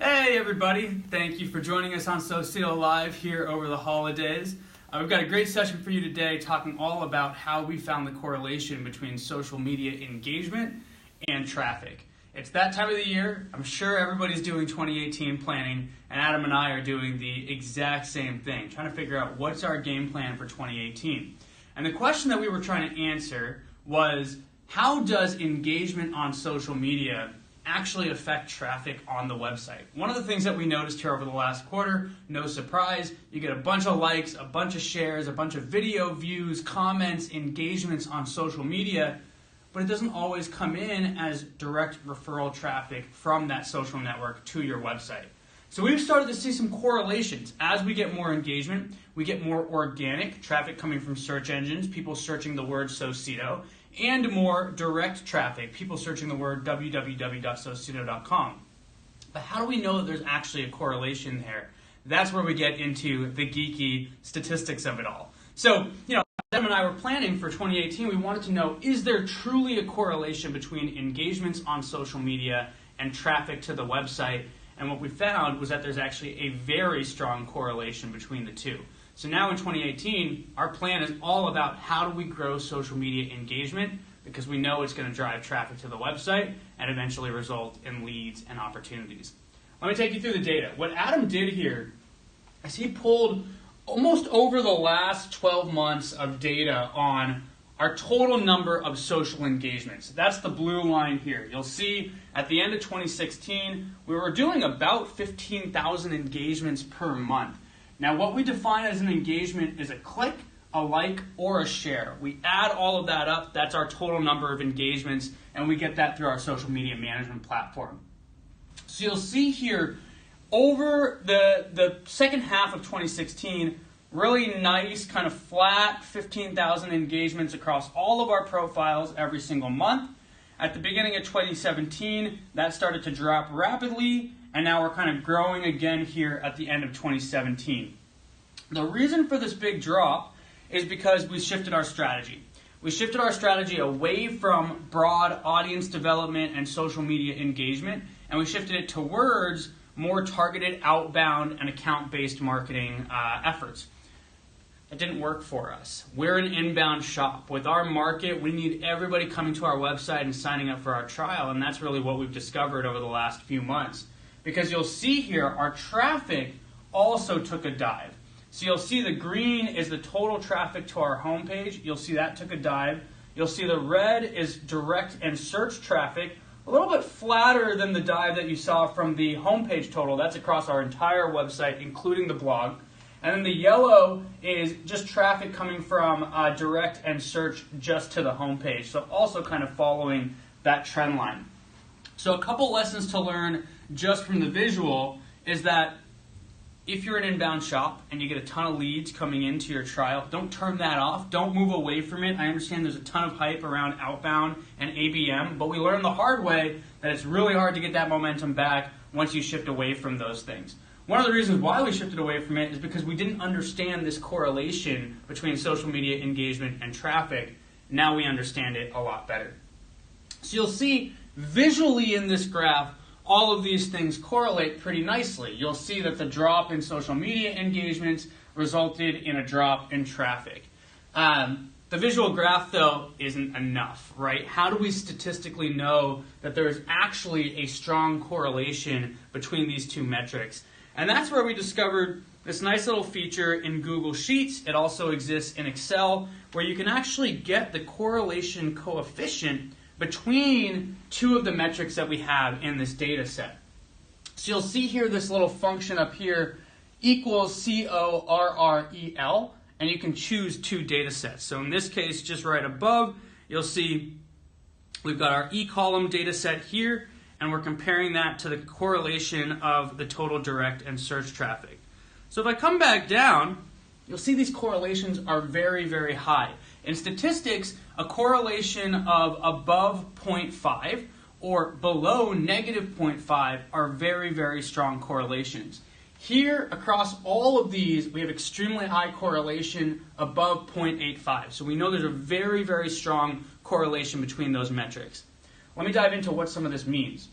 Hey everybody, thank you for joining us on SocedoLive here over the holidays. We've got a great session for you today talking all about how we found the correlation between social media engagement and traffic. It's that time of the year. I'm sure everybody's doing 2018 planning, and Adam and I are doing the exact same thing, trying to figure out what's our game plan for 2018. And the question that we were trying to answer was, how does engagement on social media actually affect traffic on the website? One of the things that we noticed here over the last quarter, no surprise, you get a bunch of likes, a bunch of shares, a bunch of video views, comments, engagements on social media, but it doesn't always come in as direct referral traffic from that social network to your website. So we've started to see some correlations. As we get more engagement, we get more organic traffic coming from search engines, people searching the word Socedo, and more direct traffic, people searching the word www.socedo.com. But how do we know that there's actually a correlation there? That's where we get into the geeky statistics of it all. So, Adam and I were planning for 2018, we wanted to know, is there truly a correlation between engagements on social media and traffic to the website? And what we found was that there's actually a very strong correlation between the two. So now in 2018, our plan is all about how do we grow social media engagement, because we know it's going to drive traffic to the website and eventually result in leads and opportunities. Let me take you through the data. What Adam did here is he pulled almost over the last 12 months of data on our total number of social engagements. That's the blue line here. You'll see at the end of 2016, we were doing about 15,000 engagements per month. Now, what we define as an engagement is a click, a like, or a share. We add all of that up. That's our total number of engagements, and we get that through our social media management platform. So you'll see here, over the second half of 2016, really nice, kind of flat 15,000 engagements across all of our profiles every single month. At the beginning of 2017, that started to drop rapidly, and now we're kind of growing again here at the end of 2017. The reason for this big drop is because we shifted our strategy. We shifted our strategy away from broad audience development and social media engagement, and we shifted it towards more targeted outbound and account-based marketing efforts. It didn't work for us. We're an inbound shop. With our market, we need everybody coming to our website and signing up for our trial, and that's really what we've discovered over the last few months. Because you'll see here, our traffic also took a dive. So you'll see the green is the total traffic to our homepage. You'll see that took a dive. You'll see the red is direct and search traffic, a little bit flatter than the dive that you saw from the homepage total. That's across our entire website, including the blog. And then the yellow is just traffic coming from direct and search just to the homepage. So also kind of following that trend line. So a couple lessons to learn just from the visual is that if you're an inbound shop and you get a ton of leads coming into your trial, don't turn that off. Don't move away from it. I understand there's a ton of hype around outbound and ABM, but we learned the hard way that it's really hard to get that momentum back once you shift away from those things. One of the reasons why we shifted away from it is because we didn't understand this correlation between social media engagement and traffic. Now we understand it a lot better. So you'll see visually in this graph, all of these things correlate pretty nicely. You'll see that the drop in social media engagements resulted in a drop in traffic. The visual graph, though, isn't enough, right? How do we statistically know that there is actually a strong correlation between these two metrics? And that's where we discovered this nice little feature in Google Sheets. It also exists in Excel, where you can actually get the correlation coefficient between two of the metrics that we have in this data set. So you'll see here this little function up here equals CORREL, and you can choose two data sets. So in this case, just right above, you'll see we've got our e-column data set here, and we're comparing that to the correlation of the total direct and search traffic. So if I come back down, you'll see these correlations are very, very high. In statistics, a correlation of above 0.5 or below negative 0.5 are very, very strong correlations. Here, across all of these, we have extremely high correlation above 0.85. So we know there's a very, very strong correlation between those metrics. Let me dive into what some of this means.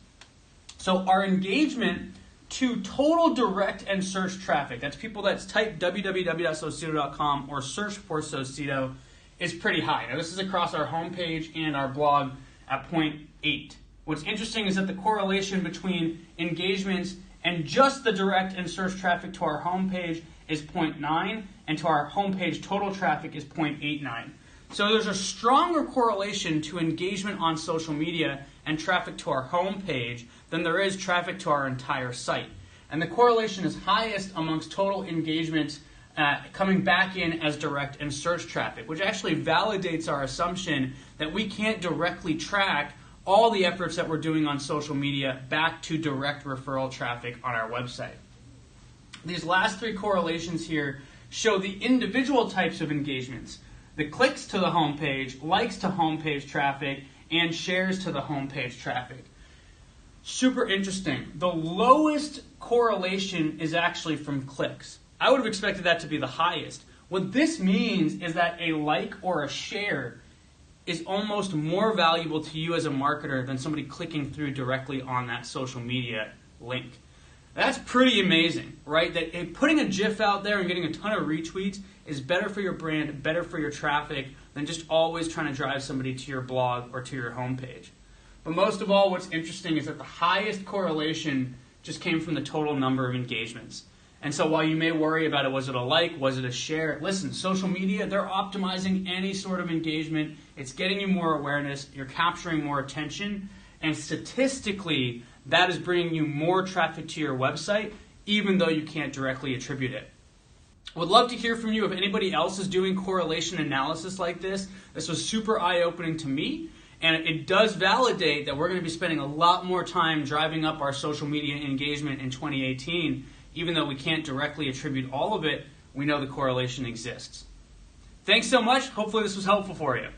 So our engagement to total direct and search traffic, that's people that type www.socedo.com or search for Socedo, is pretty high. Now this is across our homepage and our blog at 0.8. What's interesting is that the correlation between engagements and just the direct and search traffic to our homepage is 0.9, and to our homepage total traffic is 0.89. So there's a stronger correlation to engagement on social media and traffic to our homepage than there is traffic to our entire site. And the correlation is highest amongst total engagements coming back in as direct and search traffic, which actually validates our assumption that we can't directly track all the efforts that we're doing on social media back to direct referral traffic on our website. These last three correlations here show the individual types of engagements: the clicks to the homepage, likes to homepage traffic, and shares to the homepage traffic. Super interesting. The lowest correlation is actually from clicks. I would have expected that to be the highest. What this means is that a like or a share is almost more valuable to you as a marketer than somebody clicking through directly on that social media link. That's pretty amazing, right? That putting a GIF out there and getting a ton of retweets is better for your brand, better for your traffic, than just always trying to drive somebody to your blog or to your homepage. But most of all, what's interesting is that the highest correlation just came from the total number of engagements. And so while you may worry about it, was it a like, was it a share? Listen, social media, they're optimizing any sort of engagement. It's getting you more awareness, you're capturing more attention, and statistically, that is bringing you more traffic to your website, even though you can't directly attribute it. Would love to hear from you if anybody else is doing correlation analysis like this. This was super eye-opening to me, and it does validate that we're going to be spending a lot more time driving up our social media engagement in 2018. Even though we can't directly attribute all of it, we know the correlation exists. Thanks so much. Hopefully this was helpful for you.